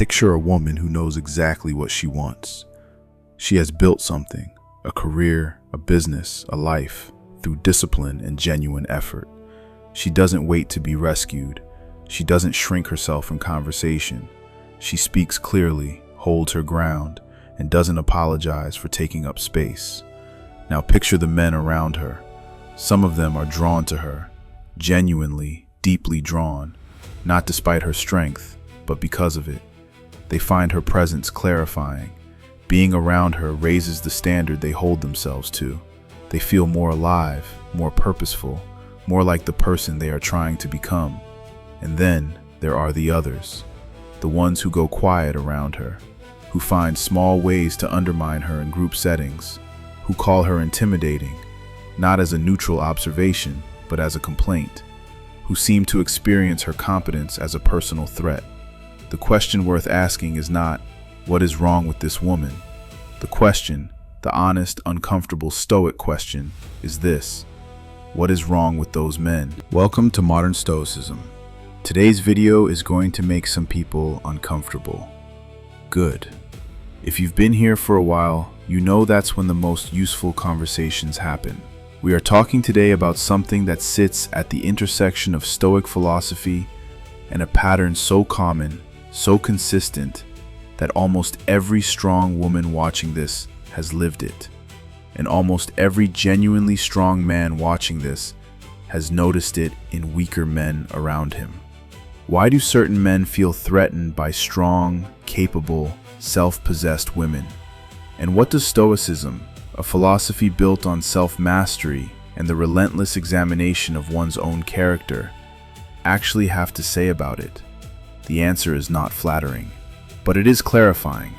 Picture a woman who knows exactly what she wants. She has built something, a career, a business, a life, through discipline and genuine effort. She doesn't wait to be rescued. She doesn't shrink herself from conversation. She speaks clearly, holds her ground, and doesn't apologize for taking up space. Now picture the men around her. Some of them are drawn to her, genuinely, deeply drawn, not despite her strength, but because of it. They find her presence clarifying. Being around her raises the standard they hold themselves to. They feel more alive, more purposeful, more like the person they are trying to become. And then there are the others, the ones who go quiet around her, who find small ways to undermine her in group settings, who call her intimidating, not as a neutral observation, but as a complaint, who seem to experience her competence as a personal threat. The question worth asking is not, what is wrong with this woman? The question, the honest, uncomfortable Stoic question, is this: what is wrong with those men? Welcome to Modern Stoicism. Today's video is going to make some people uncomfortable. Good. If you've been here for a while, you know that's when the most useful conversations happen. We are talking today about something that sits at the intersection of Stoic philosophy and a pattern so common, so consistent, that almost every strong woman watching this has lived it. And almost every genuinely strong man watching this has noticed it in weaker men around him. Why do certain men feel threatened by strong, capable, self-possessed women? And what does Stoicism, a philosophy built on self-mastery and the relentless examination of one's own character, actually have to say about it? The answer is not flattering, but it is clarifying,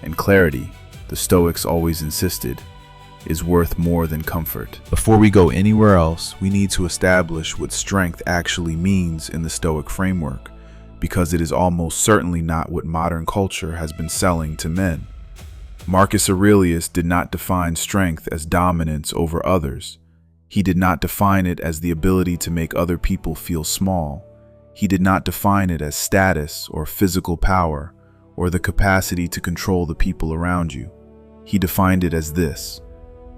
and clarity, the Stoics always insisted, is worth more than comfort. Before we go anywhere else, we need to establish what strength actually means in the Stoic framework, because it is almost certainly not what modern culture has been selling to men. Marcus Aurelius did not define strength as dominance over others. He did not define it as the ability to make other people feel small. He did not define it as status or physical power or the capacity to control the people around you. He defined it as this: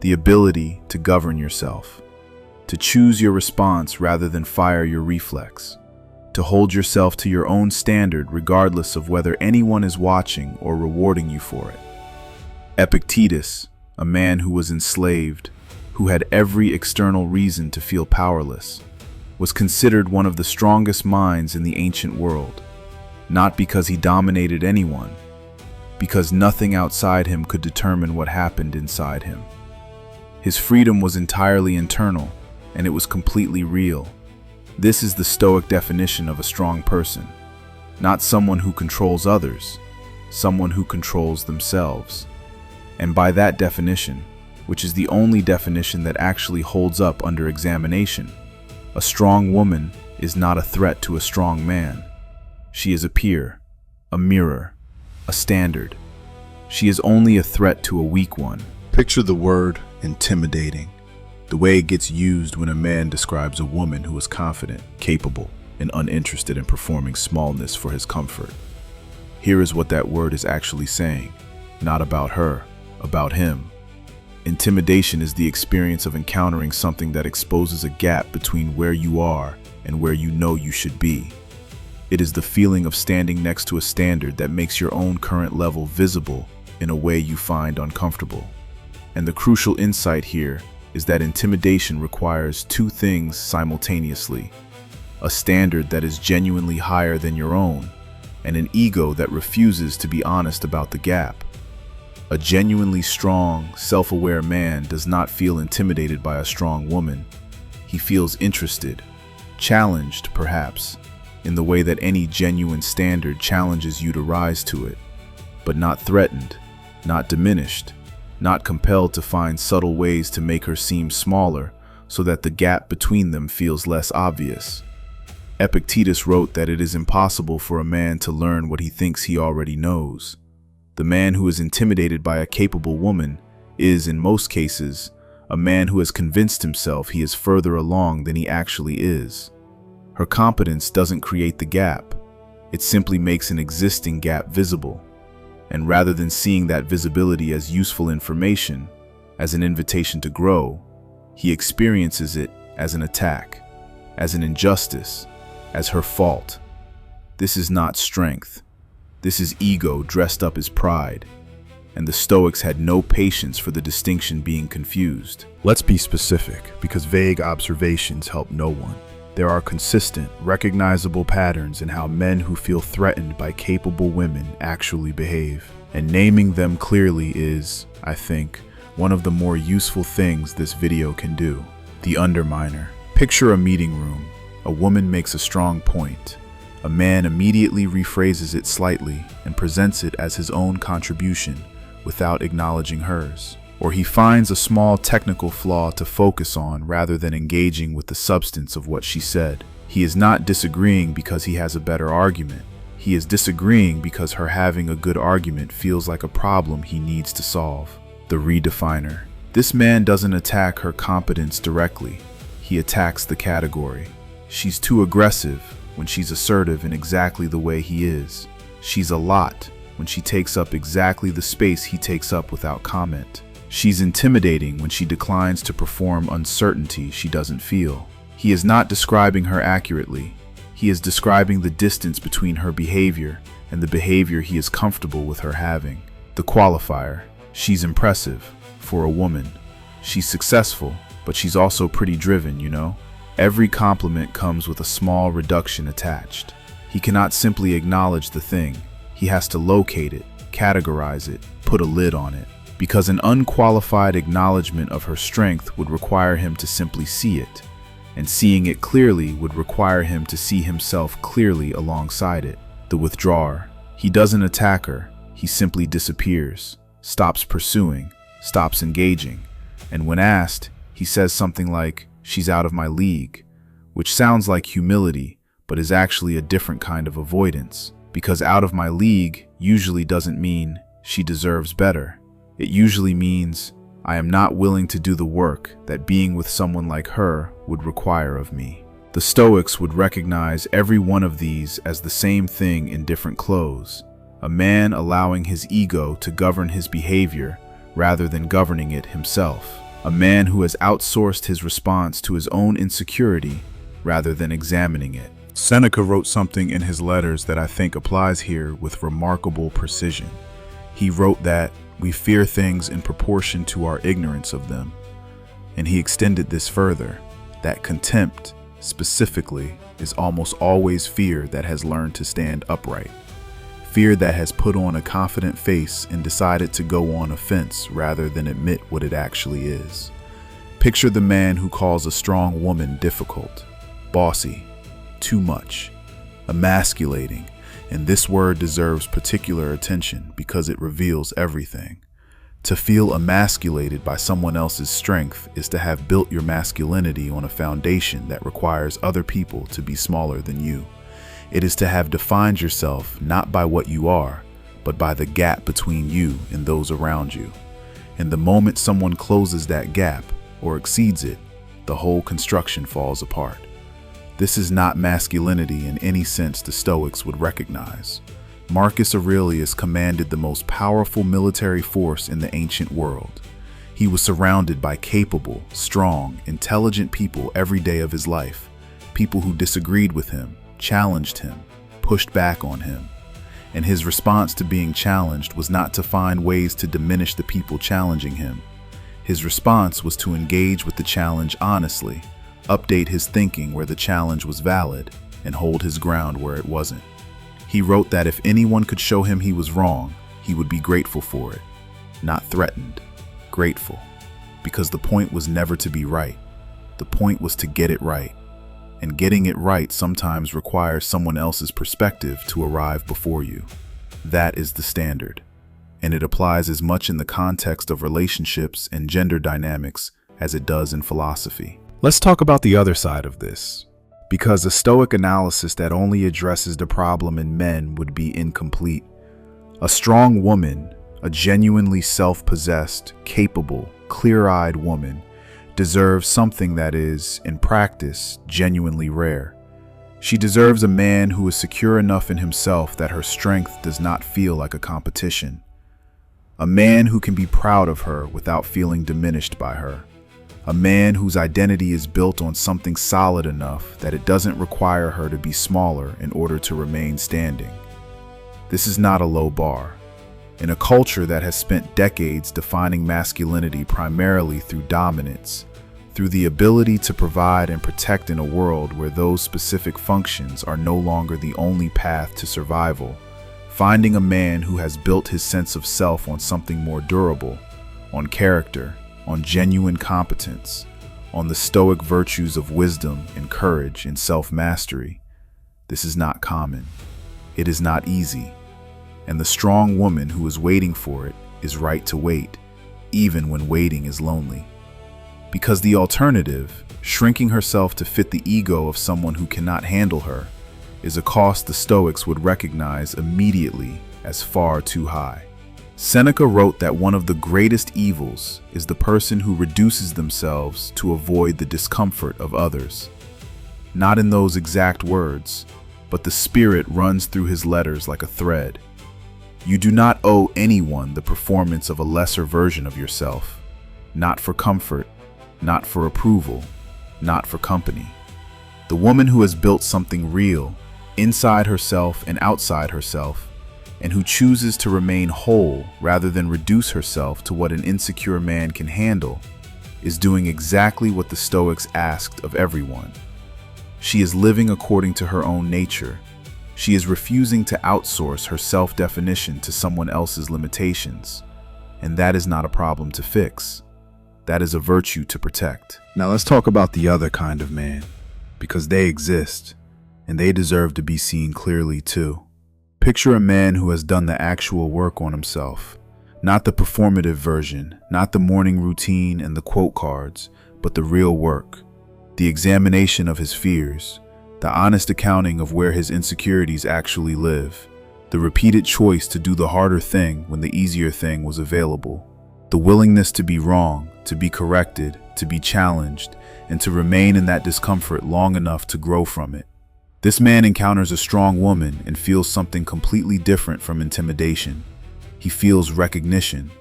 the ability to govern yourself, to choose your response rather than fire your reflex, to hold yourself to your own standard regardless of whether anyone is watching or rewarding you for it. Epictetus, a man who was enslaved, who had every external reason to feel powerless, was considered one of the strongest minds in the ancient world, not because he dominated anyone, because nothing outside him could determine what happened inside him. His freedom was entirely internal, and it was completely real. This is the Stoic definition of a strong person, not someone who controls others, someone who controls themselves. And by that definition, which is the only definition that actually holds up under examination, a strong woman is not a threat to a strong man. She is a peer, a mirror, a standard. She is only a threat to a weak one. Picture the word intimidating, the way it gets used when a man describes a woman who is confident, capable, and uninterested in performing smallness for his comfort. Here is what that word is actually saying, not about her, about him. Intimidation is the experience of encountering something that exposes a gap between where you are and where you know you should be. It is the feeling of standing next to a standard that makes your own current level visible in a way you find uncomfortable. And the crucial insight here is that intimidation requires two things simultaneously: a standard that is genuinely higher than your own, and an ego that refuses to be honest about the gap. A genuinely strong, self-aware man does not feel intimidated by a strong woman. He feels interested, challenged perhaps, in the way that any genuine standard challenges you to rise to it, but not threatened, not diminished, not compelled to find subtle ways to make her seem smaller so that the gap between them feels less obvious. Epictetus wrote that it is impossible for a man to learn what he thinks he already knows. The man who is intimidated by a capable woman is, in most cases, a man who has convinced himself he is further along than he actually is. Her competence doesn't create the gap. It simply makes an existing gap visible. And rather than seeing that visibility as useful information, as an invitation to grow, he experiences it as an attack, as an injustice, as her fault. This is not strength. This is ego dressed up as pride. And the Stoics had no patience for the distinction being confused. Let's be specific, because vague observations help no one. There are consistent, recognizable patterns in how men who feel threatened by capable women actually behave. And naming them clearly is, I think, one of the more useful things this video can do. The underminer. Picture a meeting room. A woman makes a strong point. A man immediately rephrases it slightly and presents it as his own contribution without acknowledging hers. Or he finds a small technical flaw to focus on rather than engaging with the substance of what she said. He is not disagreeing because he has a better argument. He is disagreeing because her having a good argument feels like a problem he needs to solve. The redefiner. This man doesn't attack her competence directly. He attacks the category. She's too aggressive when she's assertive in exactly the way he is. She's a lot when she takes up exactly the space he takes up without comment. She's intimidating when she declines to perform uncertainty she doesn't feel. He is not describing her accurately. He is describing the distance between her behavior and the behavior he is comfortable with her having. The qualifier. She's impressive for a woman. She's successful, but she's also pretty driven, you know? Every compliment comes with a small reduction attached. He cannot simply acknowledge the thing. He has to locate it, categorize it, put a lid on it. Because an unqualified acknowledgement of her strength would require him to simply see it, and seeing it clearly would require him to see himself clearly alongside it. The withdrawer. He doesn't attack her, he simply disappears, stops pursuing, stops engaging, and when asked, he says something like, "She's out of my league," which sounds like humility, but is actually a different kind of avoidance, because out of my league usually doesn't mean she deserves better. It usually means I am not willing to do the work that being with someone like her would require of me. The Stoics would recognize every one of these as the same thing in different clothes. A man allowing his ego to govern his behavior rather than governing it himself. A man who has outsourced his response to his own insecurity rather than examining it. Seneca wrote something in his letters that I think applies here with remarkable precision. He wrote that we fear things in proportion to our ignorance of them. And he extended this further, that contempt, specifically, is almost always fear that has learned to stand upright. Fear that has put on a confident face and decided to go on offense rather than admit what it actually is. Picture the man who calls a strong woman difficult, bossy, too much, emasculating, and this word deserves particular attention because it reveals everything. To feel emasculated by someone else's strength is to have built your masculinity on a foundation that requires other people to be smaller than you. It is to have defined yourself not by what you are, but by the gap between you and those around you. And the moment someone closes that gap or exceeds it, the whole construction falls apart. This is not masculinity in any sense the Stoics would recognize. Marcus Aurelius commanded the most powerful military force in the ancient world. He was surrounded by capable, strong, intelligent people every day of his life, people who disagreed with him, challenged him, pushed back on him. And his response to being challenged was not to find ways to diminish the people challenging him. His response was to engage with the challenge honestly, update his thinking where the challenge was valid, and hold his ground where it wasn't. He wrote that if anyone could show him he was wrong, he would be grateful for it. Not threatened, grateful. Because the point was never to be right. The point was to get it right. And getting it right sometimes requires someone else's perspective to arrive before you. That is the standard. And it applies as much in the context of relationships and gender dynamics as it does in philosophy. Let's talk about the other side of this, because a Stoic analysis that only addresses the problem in men would be incomplete. A strong woman, a genuinely self-possessed, capable, clear-eyed woman, deserves something that is, in practice, genuinely rare. She deserves a man who is secure enough in himself that her strength does not feel like a competition. A man who can be proud of her without feeling diminished by her. A man whose identity is built on something solid enough that it doesn't require her to be smaller in order to remain standing. This is not a low bar. In a culture that has spent decades defining masculinity primarily through dominance, through the ability to provide and protect in a world where those specific functions are no longer the only path to survival, finding a man who has built his sense of self on something more durable, on character, on genuine competence, on the Stoic virtues of wisdom and courage and self-mastery. This is not common. It is not easy. And the strong woman who is waiting for it is right to wait, even when waiting is lonely. Because the alternative, shrinking herself to fit the ego of someone who cannot handle her, is a cost the Stoics would recognize immediately as far too high. Seneca wrote that one of the greatest evils is the person who reduces themselves to avoid the discomfort of others. Not in those exact words, but the spirit runs through his letters like a thread. You do not owe anyone the performance of a lesser version of yourself, not for comfort, not for approval, not for company. The woman who has built something real, inside herself and outside herself, and who chooses to remain whole rather than reduce herself to what an insecure man can handle, is doing exactly what the Stoics asked of everyone. She is living according to her own nature. She is refusing to outsource her self-definition to someone else's limitations, and that is not a problem to fix. That is a virtue to protect. Now let's talk about the other kind of man, because they exist, and they deserve to be seen clearly too. Picture a man who has done the actual work on himself, not the performative version, not the morning routine and the quote cards, but the real work, the examination of his fears, the honest accounting of where his insecurities actually live, the repeated choice to do the harder thing when the easier thing was available, the willingness to be wrong, to be corrected, to be challenged, and to remain in that discomfort long enough to grow from it. This man encounters a strong woman and feels something completely different from intimidation. He feels recognition.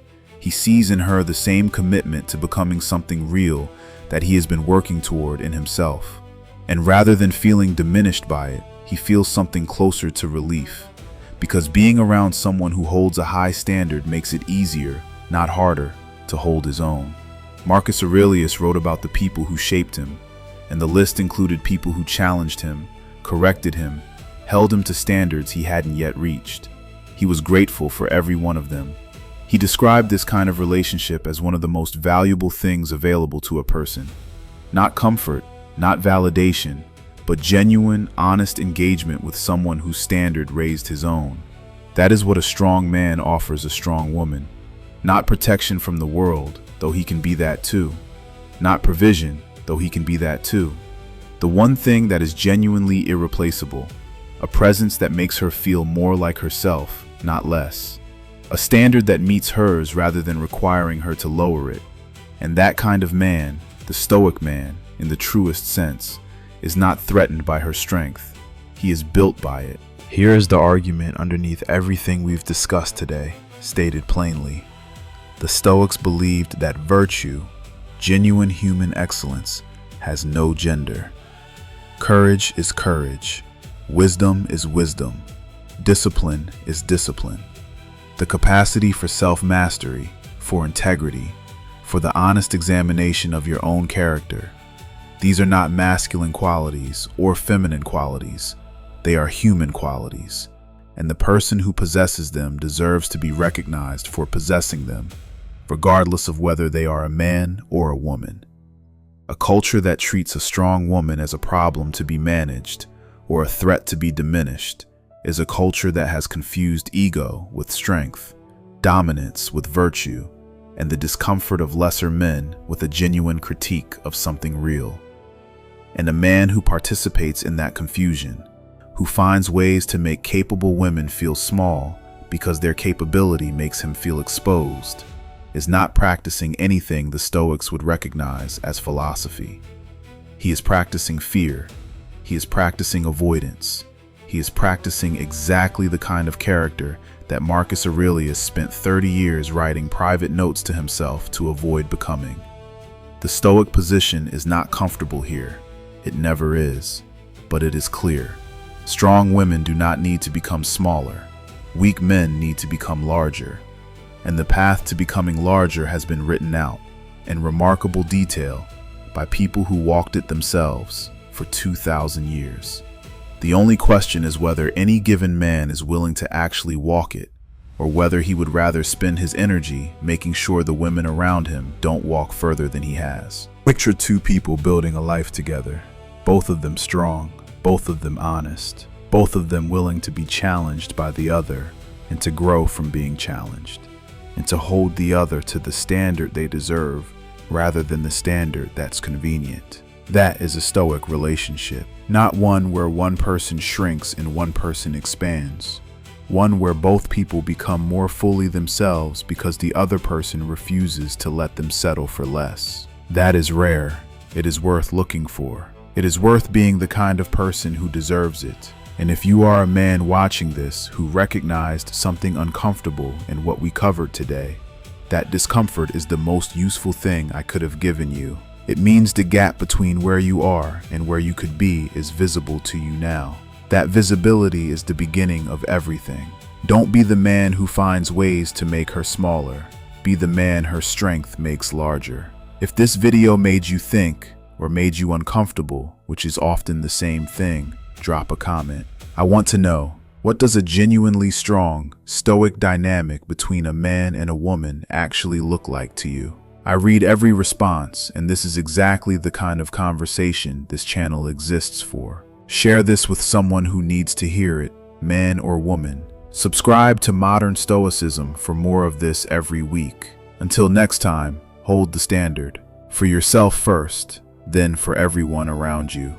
He sees in her the same commitment to becoming something real that he has been working toward in himself. And rather than feeling diminished by it, he feels something closer to relief. Because being around someone who holds a high standard makes it easier, not harder, to hold his own. Marcus Aurelius wrote about the people who shaped him, and the list included people who challenged him, corrected him, held him to standards he hadn't yet reached. He was grateful for every one of them. He described this kind of relationship as one of the most valuable things available to a person. Not comfort, not validation, but genuine, honest engagement with someone whose standard raised his own. That is what a strong man offers a strong woman. Not protection from the world, though he can be that too. Not provision, though he can be that too. The one thing that is genuinely irreplaceable, a presence that makes her feel more like herself, not less. A standard that meets hers rather than requiring her to lower it. And that kind of man, the Stoic man, in the truest sense, is not threatened by her strength. He is built by it. Here is the argument underneath everything we've discussed today, stated plainly. The Stoics believed that virtue, genuine human excellence, has no gender. Courage is courage. Wisdom is wisdom. Discipline is discipline. The capacity for self-mastery, for integrity, for the honest examination of your own character. These are not masculine qualities or feminine qualities. They are human qualities, and the person who possesses them deserves to be recognized for possessing them, regardless of whether they are a man or a woman. A culture that treats a strong woman as a problem to be managed or a threat to be diminished is a culture that has confused ego with strength, dominance with virtue, and the discomfort of lesser men with a genuine critique of something real. And a man who participates in that confusion, who finds ways to make capable women feel small because their capability makes him feel exposed, is not practicing anything the Stoics would recognize as philosophy. He is practicing fear. He is practicing avoidance. He is practicing exactly the kind of character that Marcus Aurelius spent 30 years writing private notes to himself to avoid becoming. The Stoic position is not comfortable here. It never is, but it is clear. Strong women do not need to become smaller. Weak men need to become larger. And the path to becoming larger has been written out in remarkable detail by people who walked it themselves for 2,000 years. The only question is whether any given man is willing to actually walk it, or whether he would rather spend his energy making sure the women around him don't walk further than he has. Picture two people building a life together, both of them strong, both of them honest, both of them willing to be challenged by the other and to grow from being challenged, and to hold the other to the standard they deserve rather than the standard that's convenient. That is a Stoic relationship, not one where one person shrinks and one person expands. One where both people become more fully themselves because the other person refuses to let them settle for less. That is rare. It is worth looking for. It is worth being the kind of person who deserves it. And if you are a man watching this who recognized something uncomfortable in what we covered today, that discomfort is the most useful thing I could have given you. It means the gap between where you are and where you could be is visible to you now. That visibility is the beginning of everything. Don't be the man who finds ways to make her smaller. Be the man her strength makes larger. If this video made you think or made you uncomfortable, which is often the same thing, drop a comment. I want to know, what does a genuinely strong, Stoic dynamic between a man and a woman actually look like to you? I read every response, and this is exactly the kind of conversation this channel exists for. Share this with someone who needs to hear it, man or woman. Subscribe to Modern Stoicism for more of this every week. Until next time, hold the standard. For yourself first, then for everyone around you.